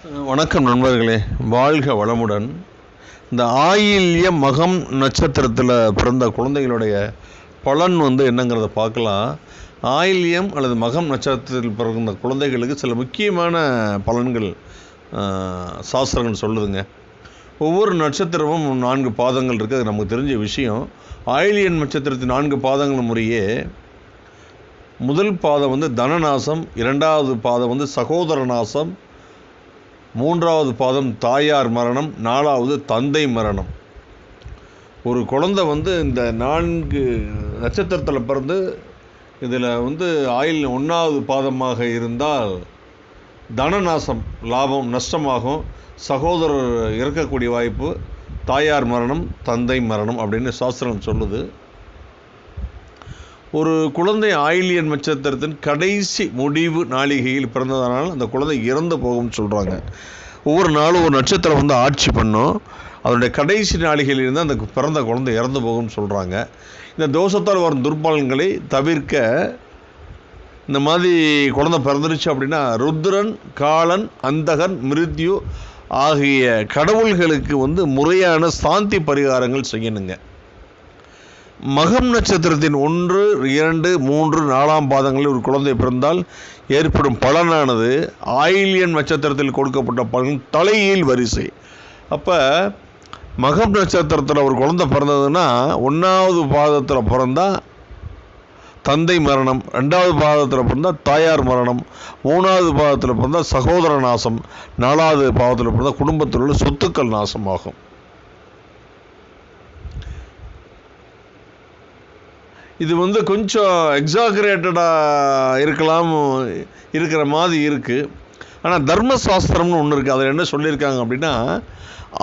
வணக்கம் நண்பர்களே, வாழ்க வளமுடன். இந்த ஆயில்ய மகம் நட்சத்திரத்தில் பிறந்த குழந்தைகளுடைய பலன் என்னங்கிறத பார்க்கலாம். ஆயில்யம் அல்லது மகம் நட்சத்திரத்தில் பிறந்த குழந்தைகளுக்கு சில முக்கியமான பலன்கள் சாஸ்திரங்கள் சொல்லுதுங்க. ஒவ்வொரு நட்சத்திரமும் 4 பாதங்கள் இருக்குது, அது நமக்கு தெரிஞ்ச விஷயம். ஆயில்யன் நட்சத்திரத்தின் 4 பாதங்கள் முறையே முதல் பாதம் தனநாசம், 2வது பாதம் சகோதர நாசம், 3வது பாதம் தாயார் மரணம், 4வது தந்தை மரணம். ஒரு குழந்தை இந்த 4 நட்சத்திரத்தில் பிறந்து இதில் ஆயில் 1வது பாதமாக இருந்தால் தனநாசம், லாபம் நஷ்டமாகும், சகோதரர் இறக்கக்கூடிய வாய்ப்பு, தாயார் மரணம், தந்தை மரணம் அப்படின்னு சாஸ்திரம் சொல்லுது. ஒரு குழந்தை ஆயில்யன் நட்சத்திரத்தின் கடைசி முடிவு நாளிகையில் பிறந்ததனால் அந்த குழந்தை இறந்து போகும்னு சொல்கிறாங்க. ஒவ்வொரு நாளும் ஒரு நட்சத்திரம் ஆட்சி பண்ணும், அதனுடைய கடைசி நாளிகையில் இருந்தால் அந்த பிறந்த குழந்தை இறந்து போகும்னு சொல்கிறாங்க. இந்த தோஷத்தால் வரும் துர்பலன்களை தவிர்க்க இந்த மாதிரி குழந்தை பிறந்துருச்சு அப்படின்னா ருத்ரன், காலன், அந்தகன், மிருத்யு ஆகிய கடவுள்களுக்கு முறையான சாந்தி பரிகாரங்கள் செய்யணுங்க. மகம் நட்சத்திரத்தின் 1, 2, 3, 4ஆம் பாதங்களில் ஒரு குழந்தை பிறந்தால் ஏற்படும் பலனானது ஆயில்யன் நட்சத்திரத்தில் கொடுக்கப்பட்ட பலன் தலையீழ் வரிசை. அப்போ மகம் நட்சத்திரத்தில் ஒரு குழந்தை பிறந்ததுன்னா 1வது பாதத்தில் பிறந்தால் தந்தை மரணம், 2வது பாதத்தில் பிறந்தால் தாயார் மரணம், 3வது பாதத்தில் பிறந்தால் சகோதர நாசம், 4வது பாதத்தில் பிறந்தால் குடும்பத்தில் உள்ள சொத்துக்கள் நாசமாகும். இது கொஞ்சம் எக்ஸாகரேட்டடாக இருக்கிற மாதிரி இருக்குது. ஆனால் தர்மசாஸ்திரம்னு ஒன்று இருக்குது. அதில் என்ன சொல்லியிருக்காங்க அப்படின்னா,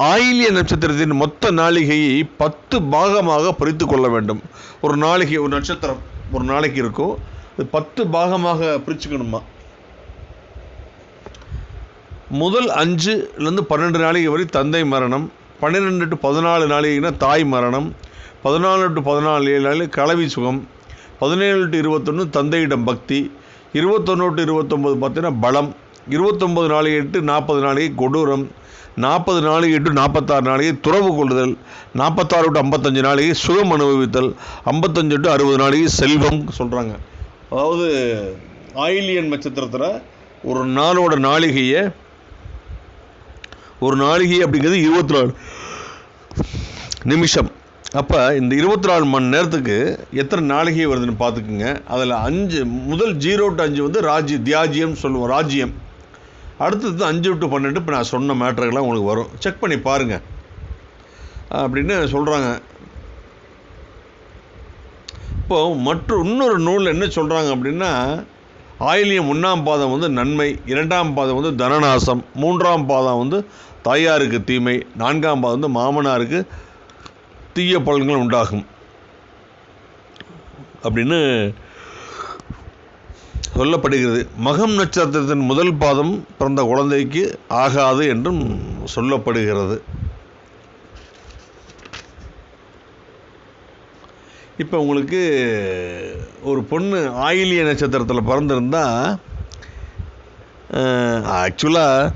ஆயில்ய நட்சத்திரத்தின் மொத்த நாளிகையை 10 பாகமாக பிரித்து கொள்ள வேண்டும். ஒரு நாளைக்கு ஒரு நட்சத்திரம் ஒரு நாளைக்கு இருக்கும், அது 10 பாகமாக பிரிச்சுக்கணுமா. முதல் 5லேருந்து 12 நாளிகை வரை தந்தை மரணம், 12 to 14 நாளிகைனா தாய் மரணம், 14 to 14 கலவி சுகம், 17 to 21 தந்தையிடம் பக்தி, 21 to 29 பார்த்தீங்கன்னா பலம், 29 நாளிகை to 40 நாளிகை கொடூரம், 40 நாளிகை to 46 நாளிகை துறவு கொள்ளுதல், 46 to 55 நாளிகை சுகம் அனுபவித்தல், 55 to 60 நாளிகை செல்வம் சொல்கிறாங்க. அதாவது ஆயில்யன் நட்சத்திரத்தில் ஒரு நாளோட நாளிகையை, ஒரு நாளிகை அப்படிங்கிறது 24 நிமிஷம். அப்போ இந்த 24 மணி நேரத்துக்கு எத்தனை நாளிகை வருதுன்னு பார்த்துக்குங்க. அதில் 5 முதல் 0 to 5 தியாஜியம் சொல்லுவோம், ராஜ்யம். அடுத்தது 5 to 12 இப்போ நான் சொன்ன மேட்டர்கள்லாம் உங்களுக்கு வரும், செக் பண்ணி பாருங்கள் அப்படின்னு சொல்கிறாங்க. இப்போது இன்னொரு நூலில் என்ன சொல்கிறாங்க அப்படின்னா, ஆயில்யம் 1ஆம் பாதம் நன்மை, 2ஆம் பாதம் தனநாசம், 3ஆம் பாதம் தாயாருக்கு தீமை, 4ஆம் பாதம் மாமனாருக்கு தீய பலன்கள் உண்டாகும் அப்படின்னு சொல்லப்படுகிறது. மகம் நட்சத்திரத்தின் முதல் பாதம் பிறந்த குழந்தைக்கு ஆகாது என்றும் சொல்லப்படுகிறது. இப்போ உங்களுக்கு ஒரு பொண்ணு ஆயில்ய நட்சத்திரத்தில் பிறந்திருந்தால் ஆக்சுவலாக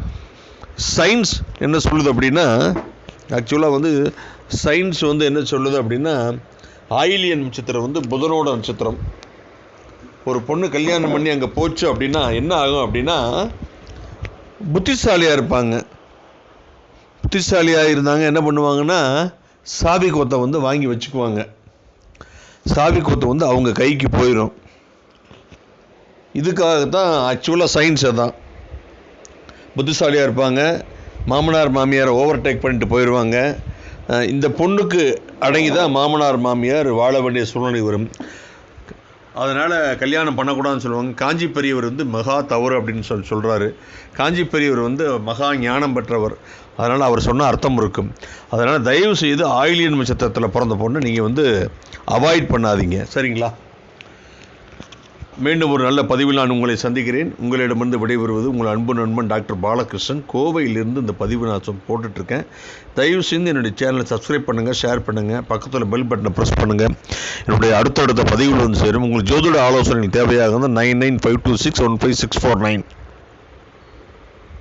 சயின்ஸ் என்ன சொல்லுது அப்படின்னா, சயின்ஸ் என்ன சொல்லுது அப்படின்னா, ஆயில்யன் நட்சத்திரம் புதனோட நட்சத்திரம். ஒரு பொண்ணு கல்யாணம் பண்ணி அங்கே போச்சு அப்படின்னா என்ன ஆகும் அப்படின்னா, புத்திசாலியாக இருப்பாங்க. புத்திசாலியாக இருந்தாங்க என்ன பண்ணுவாங்கன்னா, சாவி கோத்தை வாங்கி வச்சுக்குவாங்க. சாவி கோத்தை அவங்க கைக்கு போயிடும். இதுக்காகத்தான் ஆக்சுவலாக சயின்ஸை தான். புத்திசாலியாக இருப்பாங்க, மாமனார் மாமியாரை ஓவர்டேக் பண்ணிட்டு போயிடுவாங்க. இந்த பொண்ணுக்கு அடங்கி தான் மாமனார் மாமியார் வாழ வேண்டிய சூழ்நிலை வரும். அதனால் கல்யாணம் பண்ணக்கூடாதுன்னு சொல்லுவாங்க. காஞ்சி பெரியவர் மகா தவறு அப்படின்னு சொல்கிறாரு. காஞ்சி பெரியவர் மகா ஞானம் பெற்றவர், அதனால் அவர் சொன்ன அர்த்தம் இருக்கும். அதனால் தயவு செய்து ஆயில்யன் நட்சத்திரத்தில் பிறந்த பொண்ணு நீங்கள் அவாய்ட் பண்ணாதீங்க, சரிங்களா? மீண்டும் ஒரு நல்ல பதிவில் நான் உங்களை சந்திக்கிறேன். உங்களிடமிருந்து விடைபெறுவது உங்கள் அன்பு நண்பன் டாக்டர் பாலகிருஷ்ணன். கோவையிலிருந்து இந்த பதிவு நான் போட்டுட்ருக்கேன். தயவு செய்து என்னுடைய சேனலை சப்ஸ்கிரைப் பண்ணுங்கள், ஷேர் பண்ணுங்கள், பக்கத்தில் பெல் பட்டனை ப்ரெஸ் பண்ணுங்கள். என்னுடைய அடுத்தடுத்த பதிவுகள் சேரும். உங்களுக்கு ஜோதிட ஆலோசனைகள் தேவையாக இருந்தால் 9952615649